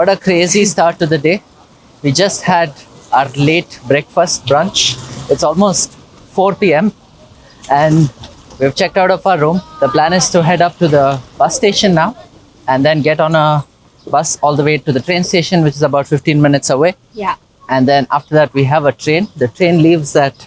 What a crazy start to the day. We just had our late breakfast brunch. It's almost 4 p.m. and we've checked out of our room. The plan is to head up to the bus station now and then get on a bus all the way to the train station, which is about 15 minutes away. Yeah. And then after that, we have a train. The train leaves at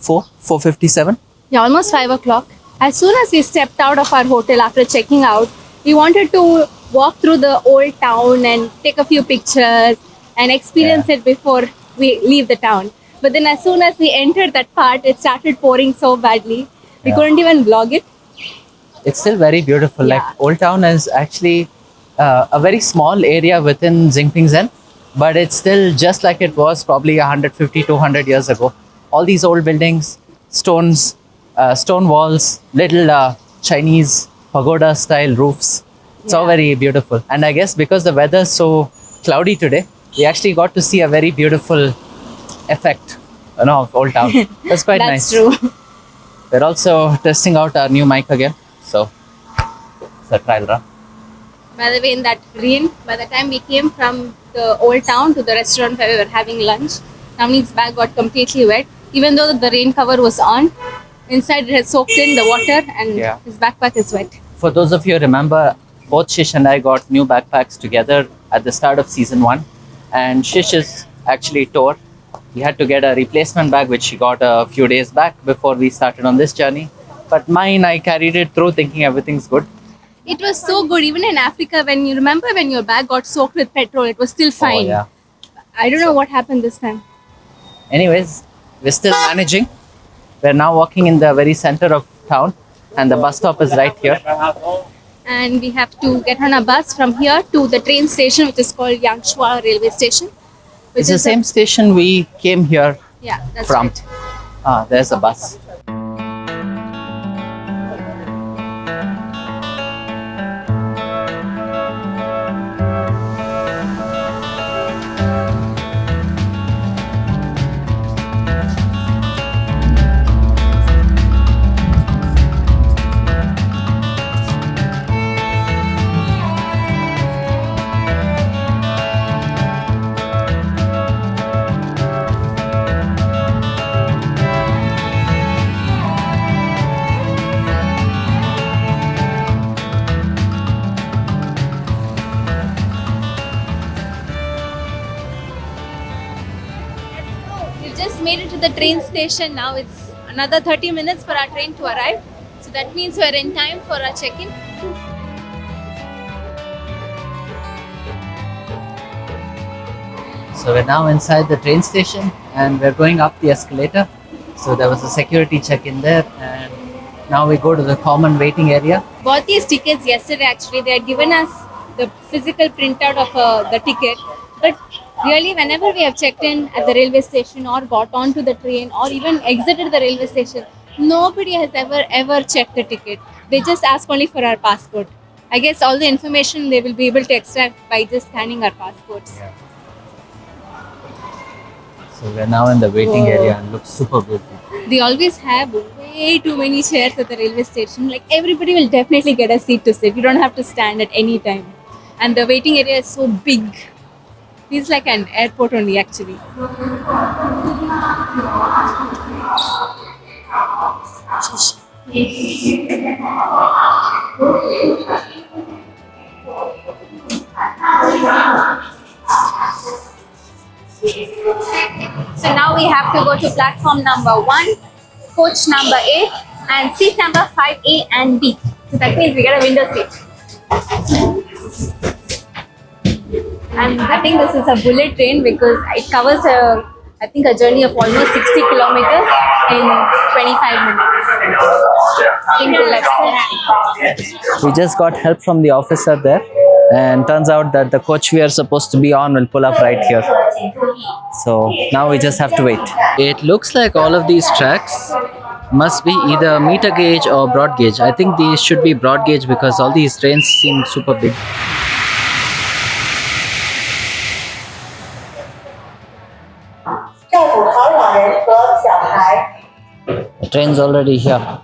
4:57. Yeah, almost 5 o'clock. As soon as we stepped out of our hotel after checking out, we wanted to walk through the old town and take a few pictures and experience it before we leave the town. But then as soon as we entered that part, it started pouring so badly. We couldn't even vlog it. It's still very beautiful. Yeah. Like Old Town is actually a very small area within Xingpingzhen, but it's still just like it was probably 150, 200 years ago. All these old buildings, stones, stone walls, little Chinese pagoda style roofs. It's all very beautiful. And I guess because the weather is so cloudy today, we actually got to see a very beautiful effect, of Old Town. That's quite nice. That's true. We're also testing out our new mic again. So it's a trial run. By the way, in that rain, by the time we came from the old town to the restaurant where we were having lunch, Navneet's bag got completely wet. Even though the rain cover was on, inside it had soaked in the water and his backpack is wet. For those of you who remember, both Shish and I got new backpacks together at the start of season 1. And Shish is actually tore. He had to get a replacement bag, which he got a few days back before we started on this journey. But mine, I carried it through thinking everything's good. It was so good. Even in Africa, when your bag got soaked with petrol, it was still fine. Oh, yeah. I don't know what happened this time. Anyways, we're still managing. We're now walking in the very center of town and the bus stop is right here. And we have to get on a bus from here to the train station, which is called Yangshuo railway station. It's the same station we came here that's from. Right. There's a bus. Just made it to the train station. Now it's another 30 minutes for our train to arrive. So that means we're in time for our check-in. So we're now inside the train station and we're going up the escalator. So there was a security check-in there and now we go to the common waiting area. Bought these tickets yesterday actually. They had given us the physical printout of the ticket. But really, whenever we have checked in at the railway station or got onto the train or even exited the railway station, nobody has ever checked the ticket. They just ask only for our passport. I guess all the information they will be able to extract by just scanning our passports. Yeah. So we're now in the waiting area and looks super beautiful. They always have way too many chairs at the railway station. Like everybody will definitely get a seat to sit. You don't have to stand at any time. And the waiting area is so big. Feels like an airport only actually. So now we have to go to platform number 1, coach number 8 and seat number 5A and B. So that means we get a window seat. And I think this is a bullet train because it covers a journey of almost 60 kilometers in 25 minutes. I think we just got help from the officer there and turns out that the coach we are supposed to be on will pull up right here. So now we just have to wait. It looks like all of these tracks must be either meter gauge or broad gauge. I think these should be broad gauge because all these trains seem super big. The train's already here.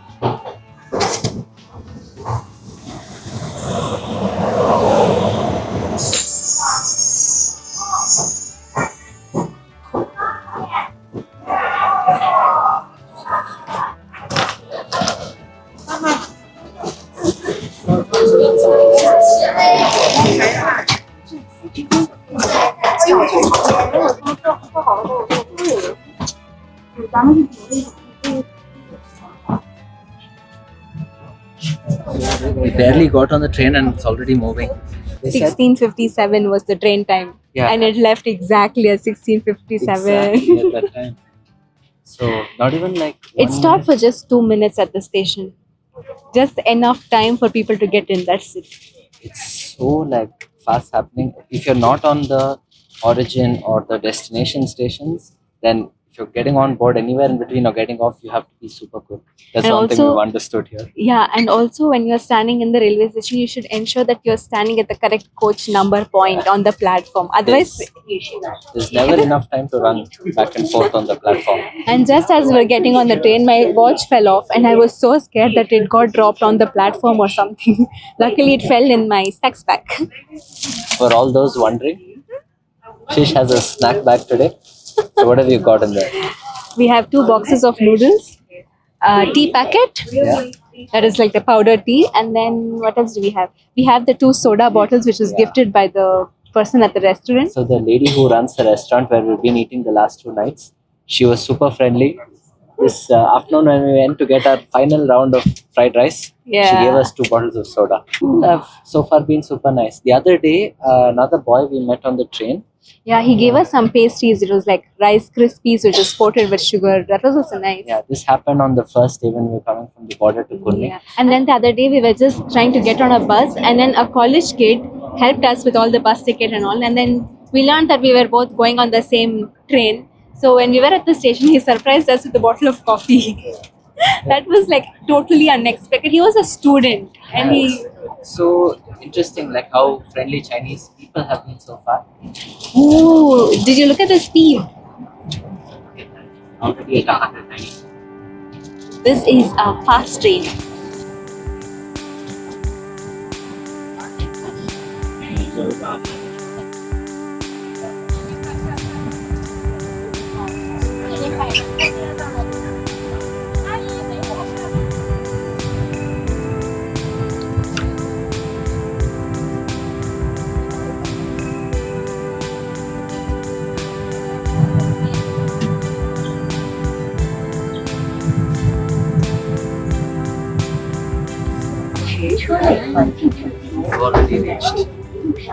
We barely got on the train and it's already moving. They said 1657 was the train time. Yeah. And it left exactly at 1657. exactly at that time. So not even like It 1 stopped minute. for just 2 minutes at the station. Just enough time for people to get in. That's it. It's so like fast happening. If you're not on the origin or the destination stations, then if you're getting on board anywhere in between or getting off, you have to be super quick. That's And one thing also- we've understood here. Yeah, and also when you're standing in the railway station, you should ensure that you're standing at the correct coach number point on the platform. Otherwise, There's never enough time to run back and forth on the platform. and just as we were getting on the train, my watch fell off, and I was so scared that it got dropped on the platform or something. Luckily, it fell in my specs bag. For all those wondering, Shish has a snack bag today. So what have you got in there? We have 2 boxes of noodles, tea packet. Yeah. That is like the powder tea, and then what else do we have? We have the 2 soda bottles, which was gifted by the person at the restaurant. So the lady who runs the restaurant where we've been eating the last 2 nights, she was super friendly. This afternoon when we went to get our final round of fried rice, she Yeah. gave us 2 bottles of soda. Have so far been super nice. The other day, another boy we met on the train. Yeah, he gave us some pastries. It was like Rice Krispies, which was coated with sugar. That was also nice. Yeah, this happened on the first day when we were coming from the border to Guilin. Yeah. And then the other day we were just trying to get on a bus, and then a college kid helped us with all the bus ticket and all. And then we learned that we were both going on the same train. So when we were at the station, he surprised us with a bottle of coffee. That was like totally unexpected. He was a student, and he. So interesting, like how friendly Chinese people have been so far. Ooh, did you look at the speed? Already at 190. This is a fast train. We've already reached.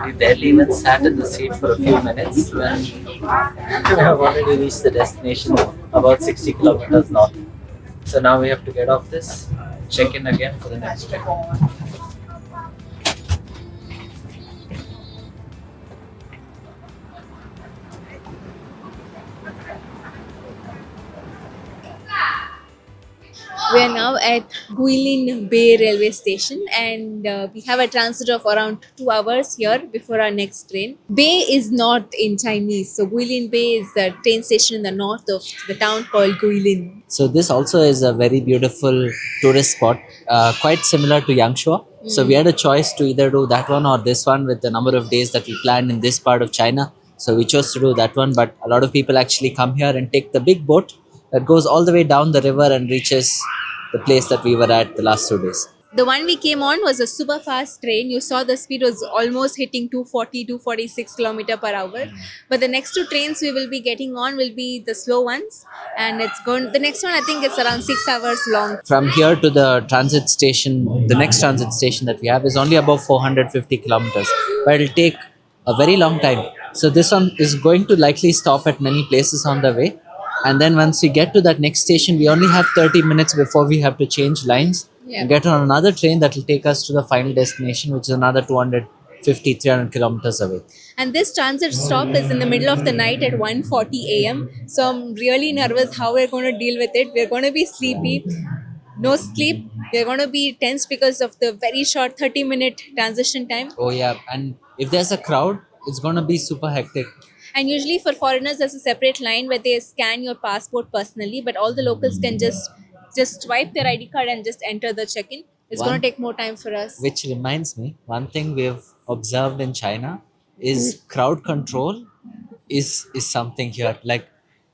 We barely even sat in the seat for a few minutes when we have already reached the destination about 60 kilometers north. So now we have to get off this, check in again for the next train. We are now at Guilin Bay railway station, and we have a transit of around 2 hours here before our next train. Bay is not in Chinese, so Guilin Bay is the train station in the north of the town called Guilin. So this also is a very beautiful tourist spot, quite similar to Yangshuo. So we had a choice to either do that one or this one with the number of days that we planned in this part of China. So we chose to do that one, but a lot of people actually come here and take the big boat that goes all the way down the river and reaches the place that we were at the last 2 days. The one we came on was a super fast train. You saw the speed was almost hitting 240, 246 kilometer per hour. But the next 2 trains we will be getting on will be the slow ones, and it's going. The next one I think it's around 6 hours long. From here to the transit station, the next transit station that we have is only about 450 kilometers, but it'll take a very long time. So this one is going to likely stop at many places on the way. And then once we get to that next station, we only have 30 minutes before we have to change lines and get on another train that will take us to the final destination, which is another 250, 300 kilometers away. And this transit stop is in the middle of the night at 1:40 a.m. So I'm really nervous how we're going to deal with it. We're going to be sleepy. No sleep. We're going to be tense because of the very short 30-minute transition time. Oh yeah, and if there's a crowd, it's going to be super hectic. And usually for foreigners, there's a separate line where they scan your passport personally, but all the locals can just swipe their ID card and just enter the check-in. It's going to take more time for us. Which reminds me, one thing we've observed in China is crowd control is something here. Like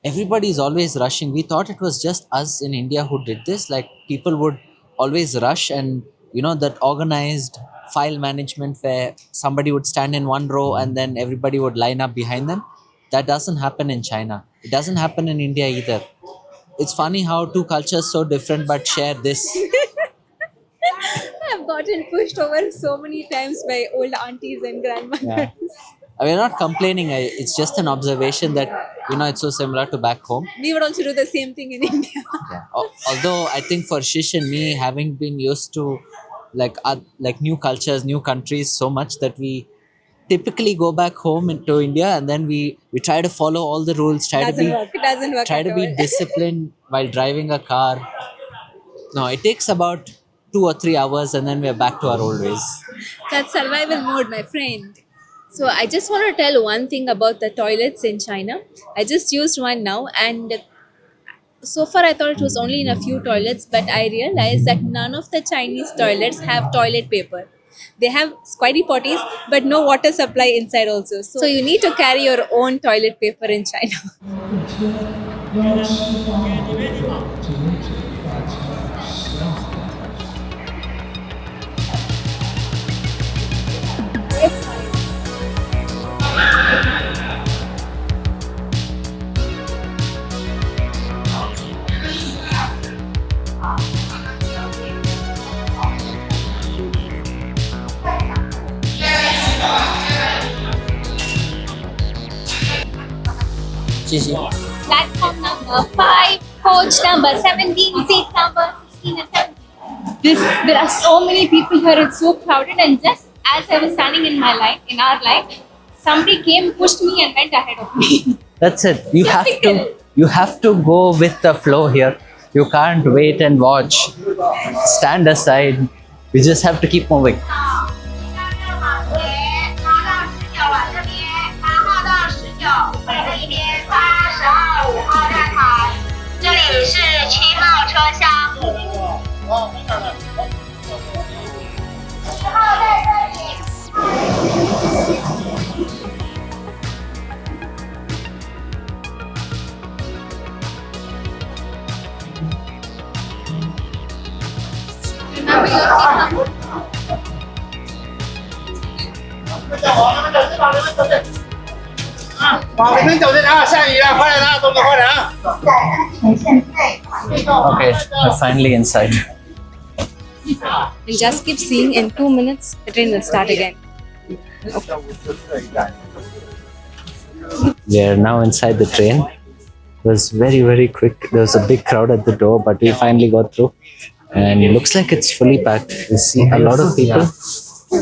everybody is always rushing. We thought it was just us in India who did this. Like people would always rush, and that organized file management where somebody would stand in one row and then everybody would line up behind them. That doesn't happen in China. It doesn't happen in India either. it's funny how two cultures so different but share this. I've gotten pushed over so many times by old aunties and grandmothers. Yeah. We're not complaining. It's just an observation that it's so similar to back home. We would also do the same thing in India. Yeah. Although I think for Shish and me, having been used to like new cultures, new countries so much that we typically go back home into India and then we try to follow all the rules, It doesn't work try at to be all. disciplined while driving a car. No, it takes about 2 or 3 hours and then we're back to our old ways. That's survival mode, my friend. So I just want to tell one thing about the toilets in China. I just used one now, and so far I thought it was only in a few toilets, but I realized that none of the Chinese toilets have toilet paper. They have squatty potties, but no water supply inside also. So you need to carry your own toilet paper in China. Platform number 5, coach number 17, seat number 16 and 17. There are so many people here, it's so crowded, and just as I was standing in our line, somebody came, pushed me and went ahead of me. That's it. You have to go with the flow here. You can't wait and watch. Stand aside. You just have to keep moving. Remember your seat number? 好，你们走着啊，下雨了，快点啊，动作快点啊！ Okay, we're finally inside. And just keep seeing, in 2 minutes the train will start again. We are now inside the train. It was very, very quick. There was a big crowd at the door, but we finally got through. And it looks like it's fully packed. We see a lot of people.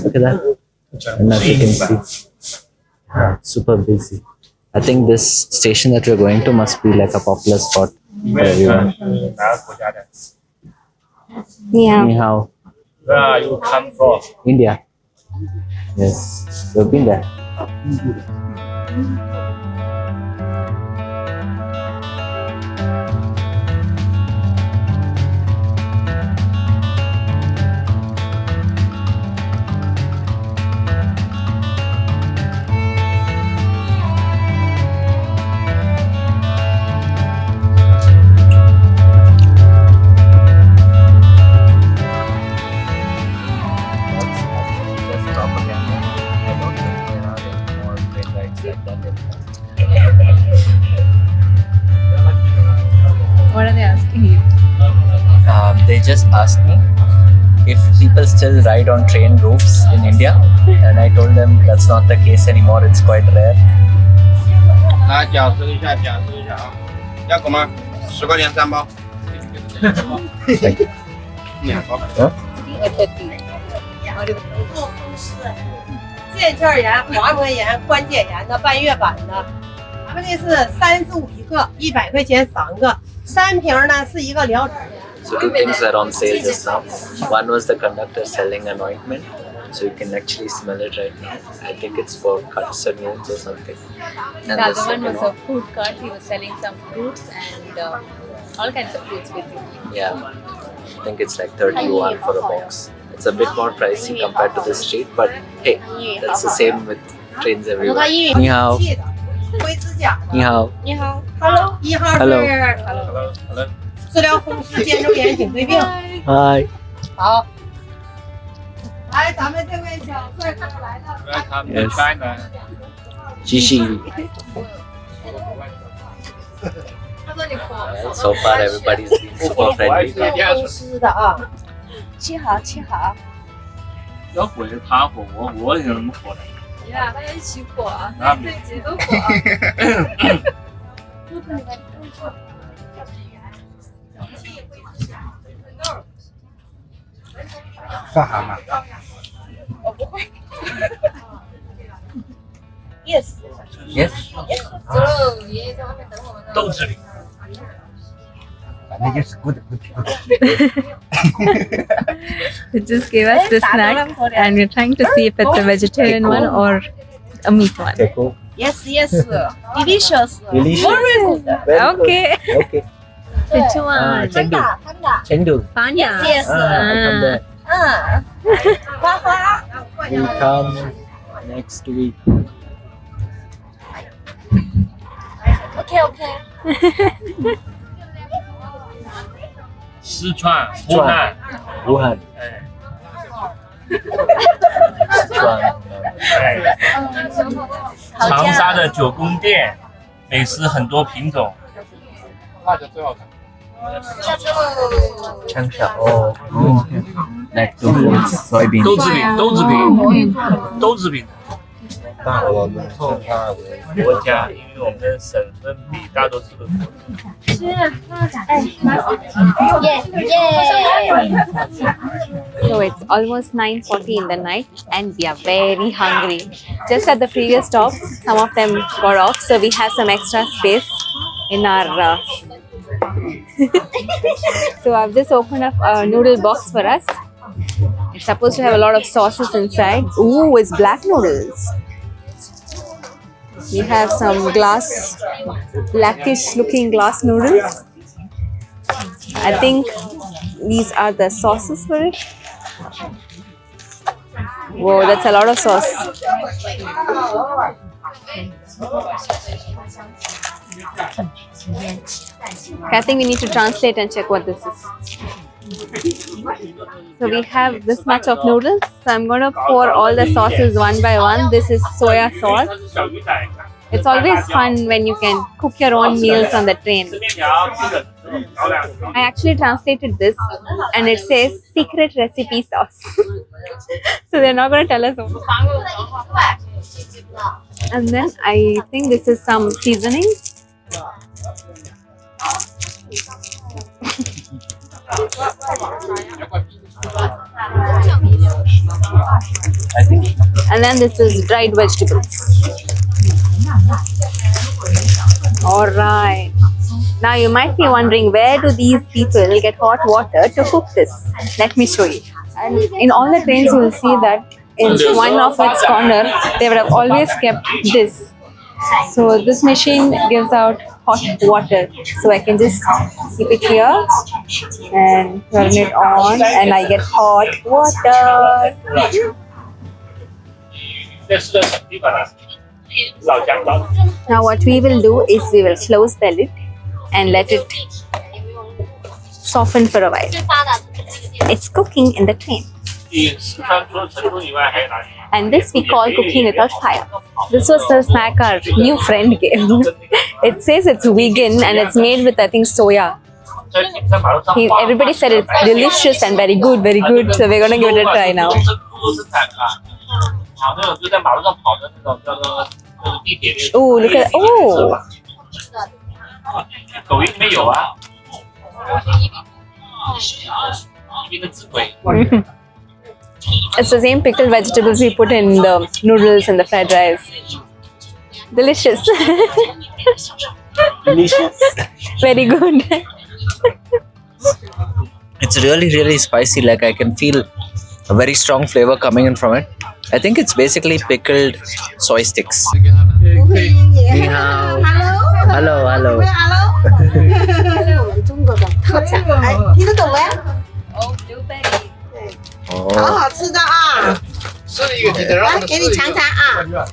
Look at that. And as you can see, super busy. I think this station that we're going to must be like a popular spot for everyone. 哪个国家的？ Yeah. Ni hao. Where are you come from? India. Yes, we've been there. What are they asking you? They just asked me if people still ride on train roofs in India, and I told them that's not the case anymore. It's quite rare. 来饺子一下，饺子一下啊！要狗吗？10块钱3包。Thank you. 2包。 做公司，腱鞘炎、滑膜炎、关节炎的半月板的，咱们这是35一个，100块钱3个，3瓶呢是一个疗程。 So 2 things are on sale just now. One was the conductor selling an ointment, so you can actually smell it right now. I think it's for cuts and wounds or something. And The other one second was a food cart. He was selling some fruits and all kinds of fruits basically. yeah, I think it's like 30 yuan for a box. It's a bit more pricey compared to the street, but hey, that's the same with trains everywhere. 你好，灰指甲的。你好，你好 ，Hello， 1号是 Hello 好了，治疗风湿、肩周炎、颈椎病。 Hi. 好，来，咱们这位小帅哥来了。 Welcome to China. 继续。他说 So far, everybody's been super friendly. 公司的啊，切好切好。要火就他火，我有什么火的？你俩大家一起火啊！那这集都火啊！干啥呢？ Yes， Yes. 走喽，爷爷在外面等我们呢。豆制品。反正就是 good。 They just gave us the snack and we're trying to see if it's a vegetarian one or a meat one. Yes, delicious. Delicious. Very good. Okay. Okay. Which one? Chengdu. Panda. Chengdu. Panya. Yes. I come there. 花花。 We come next week. OK。四川、湖南，武汉。哎，长沙的九宫殿，美食很多品种。辣椒最好看。 Changsha. Oh. Like tofu, soybean. 豆制品。但我们称它为国家，因为我们的省份比大多数的国家。 So it's almost 9:40 in the night and we are very hungry. Just at the previous stop, some of them got off, so we have some extra space in our... So I've just opened up a noodle box for us. It's supposed to have a lot of sauces inside. Ooh, it's black noodles. We have some blackish looking glass noodles. I think these are the sauces for it. Whoa, that's a lot of sauce. I think we need to translate and check what this is. So we have this much of noodles. So I'm going to pour all the sauces one by one. This is soya sauce. It's always fun when you can cook your own meals on the train. I actually translated this and it says secret recipe sauce. So they're not going to tell us. And then I think this is some seasoning. I think. And then this is dried vegetables. Alright. Now you might be wondering, where do these people get hot water to cook this? Let me show you. And in all the trains you will see that in one of its corner they would have always kept this. So this machine gives out hot water. So I can just keep it here and turn it on and I get hot water. Now what we will do is we will close the lid and let it soften for a while. It's cooking in the train. And this we call cooking without fire. This was the snack our new friend gave. It says it's vegan and it's made with I think soya. Everybody said it's delicious and very good, very good. So we're gonna give it a try now. Oh, look at oh. It's the same pickled vegetables we put in the noodles and the fried rice. Delicious. Delicious. Very good. It's really spicy. Like I can feel a very strong flavor coming in from it. I think it's basically pickled soy sticks. Ni hao. Hello, hello. 我们中国的特产，哎，听得懂没？ Oh, blueberry. 好好吃的啊！来，给你尝尝啊！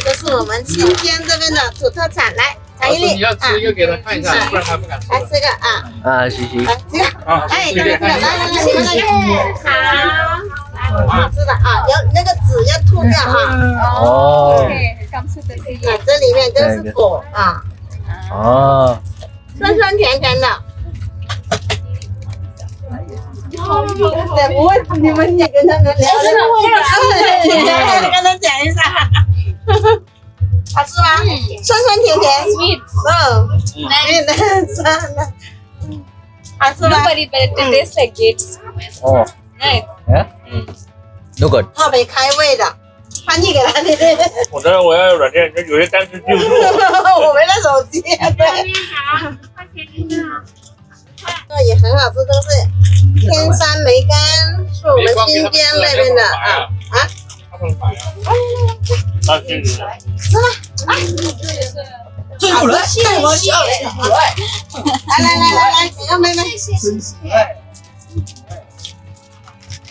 这是我们新疆这边的土特产，来尝一粒。你要吃一个给他看一下，不然他不敢吃。来这个啊。啊，谢谢。来这个，哎，这个，来，你们来，好，好吃的啊！要那个籽要吐掉啊。哦。Okay, it comes with the seed. 这里面都是果啊。哦。酸酸甜甜的。对，不会，你们也跟他们聊，跟他讲一下，好吃吗？酸酸甜甜，酸的，好吃吗？ Nobody, but it tastes like dates. Oh, Right. yeah? No good. 特别开胃的，翻译给他听听。我这我要有软件，有些单词记不住。我没那手机，对。这也很好吃，都是天山梅干，是我们新疆那边的啊。啊，谢谢。好了，谢谢。来，要妹妹。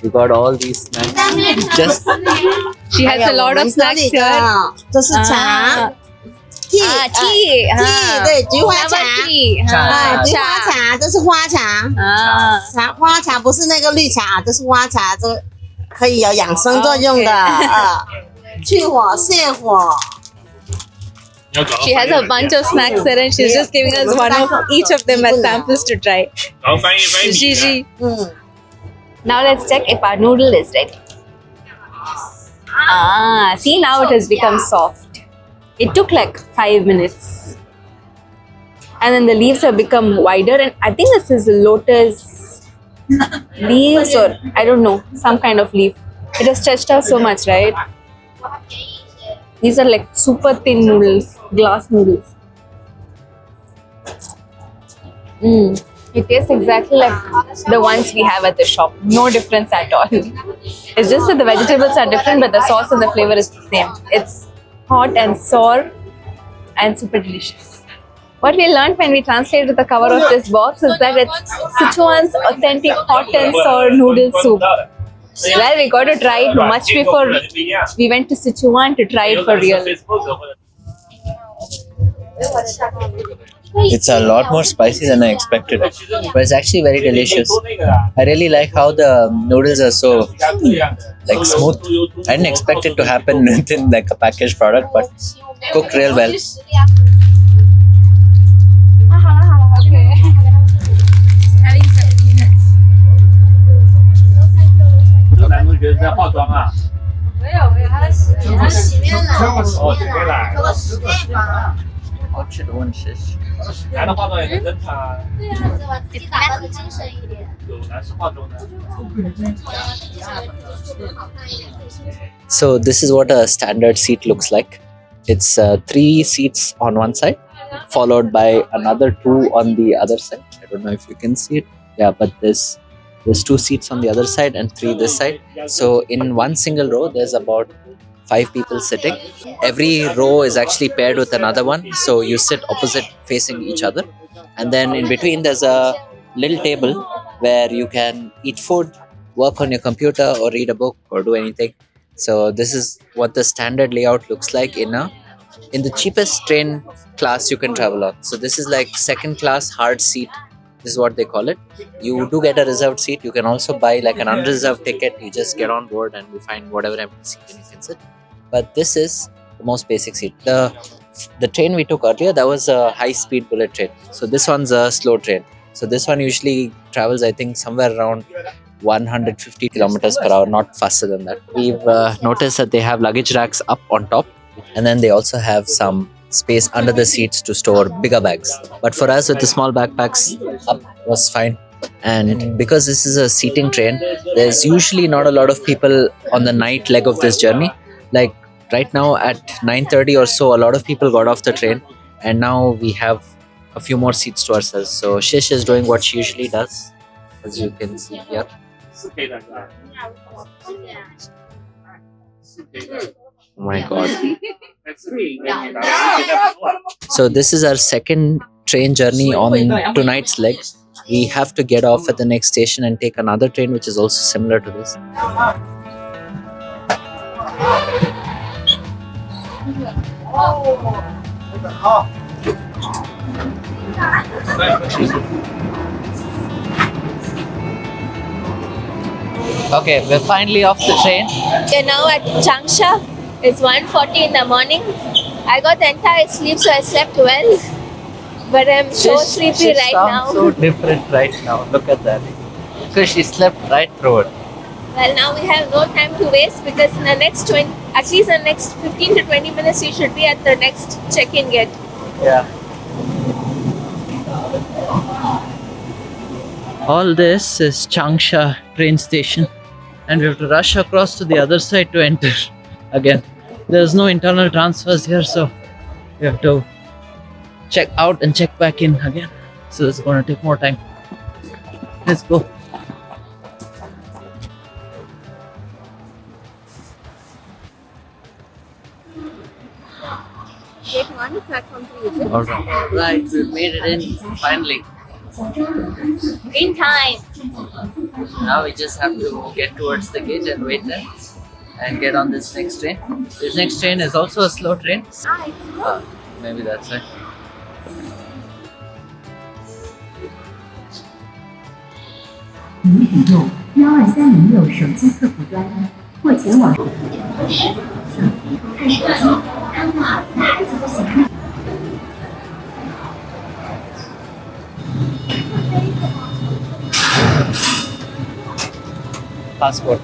We got all these snacks. Just She has a lot of snacks here. 这是茶 tea. 对，菊花茶 tea. 菊花茶，这是花茶。花茶不是那个绿茶，这是花茶，这个可以有养生作用的去火泻火。 She has a bunch of snacks there, and she's just giving us one of each of them as samples to try. Shish. Now let's check if our noodle is ready. See, now it has become soft. It took like 5 minutes. And then the leaves have become wider, and I think this is lotus leaves, or I don't know, some kind of leaf. It has stretched out so much, right? These are like super thin noodles, glass noodles. It tastes exactly like the ones we have at the shop. No difference at all. It's just that the vegetables are different, but the sauce and the flavor is the same. It's hot and sour and super delicious. What we learned when we translated the cover of this box is that it's Sichuan's authentic hot and sour noodle soup. Well, we got to try it much before we went to Sichuan to try it for real. It's a lot more spicy than I expected, but it's actually very delicious. I really like how the noodles are so like smooth. I didn't expect it to happen within like a packaged product, but cooked real well. Having some peanuts. 这男同学在化妆啊？没有，他在洗面哦，洗面奶。好吃的问Shish。男的化妆也很正常啊。对啊，对吧？自己打扮的精神一点。有男士化妆的。So this is what a standard seat looks like. It's 3 seats on one side, followed by another 2 on the other side. I don't know if you can see it. Yeah, but there's 2 seats on the other side and 3 this side. So in one single row, there's about 5 people sitting. Every row is actually paired with another one. So you sit opposite facing each other. And then in between, there's a little table where you can eat food, work on your computer or read a book or do anything. So this is what the standard layout looks like in the cheapest train class you can travel on. So this is like second class hard seat. This is what they call it. You do get a reserved seat. You can also buy like an unreserved ticket. You just get on board and you find whatever empty seat and you can sit. But this is the most basic seat. The train we took earlier, that was a high-speed bullet train. So this one's a slow train. So this one usually travels, I think, somewhere around 150 kilometers per hour, not faster than that. We've noticed that they have luggage racks up on top, and then they also have some space under the seats to store bigger bags. But for us with the small backpacks, up was fine. And because this is a seating train, there's usually not a lot of people on the night leg of this journey. Like right now at 9:30 or so, a lot of people got off the train, and now we have a few more seats to ourselves. So Shish is doing what she usually does, as you can see here. Oh my god. So this is our second train journey on tonight's leg. We have to get off at the next station and take another train which is also similar to this. Okay, we're finally off the train. We're now at Changsha. It's 1:40 in the morning. I got the entire sleep, so I slept well. But I'm so sleepy right now. Sounds so different right now. Look at that. Because she slept right through it. Well, now we have no time to waste because in the next 20, at least in the next 15 to 20 minutes, we should be at the next check-in gate. Yeah. All this is Changsha train station, and we have to rush across to the other side to enter again. There's no internal transfers here, so we have to check out and check back in again. So it's going to take more time. Let's go. Gate 1, platform 3, is it? Alright, we've made it in finally. In time. Now we just have to get towards the gate and wait there and get on this next train. This next train is also a slow train. Ah, it's slow. Maybe that's why. Passport.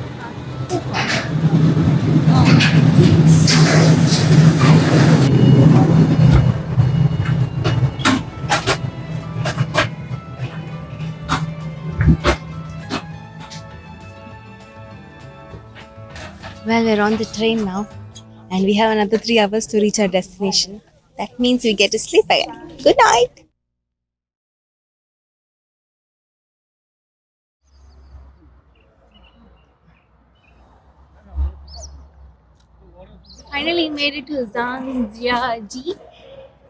Well, we're on the train now, and we have another 3 hours to reach our destination. That means we get to sleep again. Good night. Finally made it to Zhangjiajie,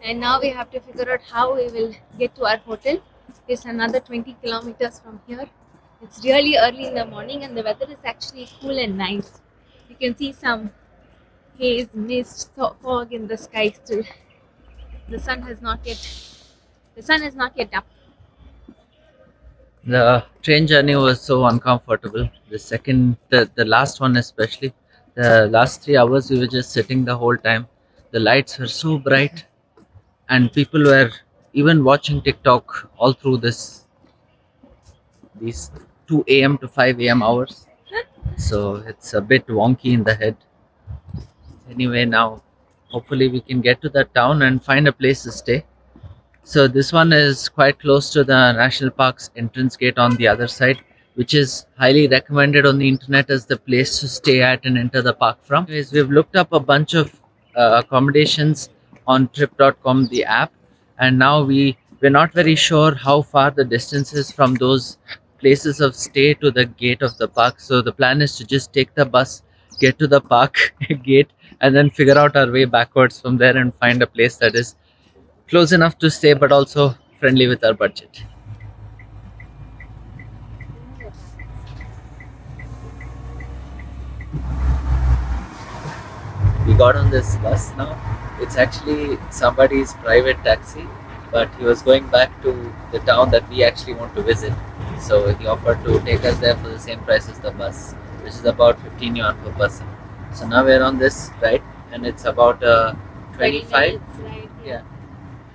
and now we have to figure out how we will get to our hotel. It's another 20 kilometers from here. It's really early in the morning, and the weather is actually cool and nice. You can see some haze, mist, fog in the sky still. The sun is not yet up. The train journey was so uncomfortable. The last one especially. The last 3 hours we were just sitting the whole time. The lights were so bright, and people were even watching TikTok all through these 2 a.m. to 5 a.m. hours. So it's a bit wonky in the head. Anyway, now hopefully we can get to that town and find a place to stay. So this one is quite close to the national park's entrance gate on the other side, which is highly recommended on the internet as the place to stay at and enter the park from. Anyways, we've looked up a bunch of accommodations on trip.com, the app, and now we're not very sure how far the distance is from those places of stay to the gate of the park. So the plan is to just take the bus, get to the park gate, and then figure out our way backwards from there and find a place that is close enough to stay but also friendly with our budget. We got on this bus now. It's actually somebody's private taxi, but he was going back to the town that we actually want to visit. So he offered to take us there for the same price as the bus, which is about 15 yuan per person. So now we're on this ride, and it's about 25 right? yeah,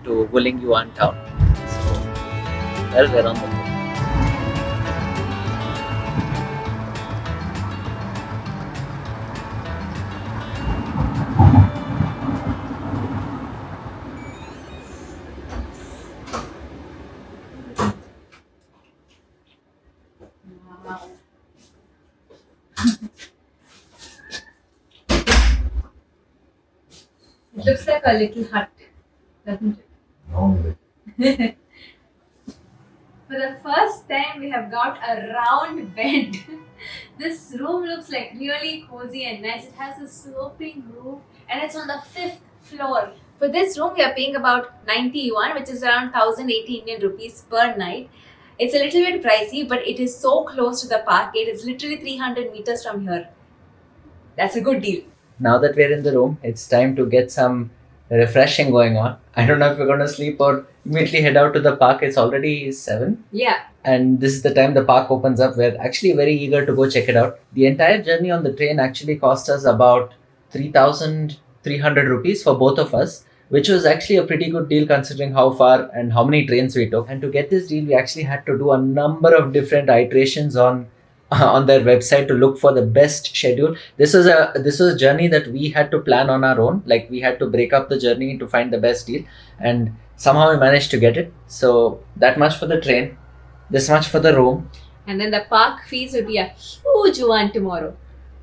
to Guilin Yuan town. So well, we're on the go. It looks like a little hut, doesn't it? For the first time, we have got a round bed. This room looks like really cozy and nice. It has a sloping roof and it's on the 5th floor. For this room, we are paying about 90 yuan, which is around 1080 Indian rupees per night. It's a little bit pricey, but it is so close to the park gate. It's literally 300 meters from here. That's a good deal. Now that we're in the room, it's time to get some refreshing going on. I don't know if we're going to sleep or immediately head out to the park. It's already 7. Yeah. And this is the time the park opens up. We're actually very eager to go check it out. The entire journey on the train actually cost us about 3,300 rupees for both of us, which was actually a pretty good deal considering how far and how many trains we took. And to get this deal, we actually had to do a number of different iterations on their website to look for the best schedule. This was a journey that we had to plan on our own. Like, we had to break up the journey to find the best deal, and somehow we managed to get it. So that much for the train, this much for the room. And then the park fees will be a huge one tomorrow.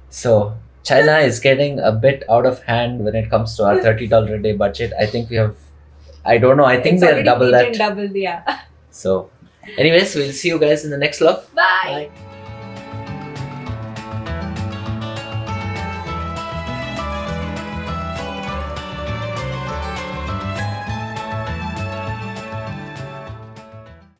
So China is getting a bit out of hand when it comes to our $30 a day budget. I think we have, I don't know, I think they're double that. Double, yeah. So anyways, we'll see you guys in the next vlog. Bye. Bye.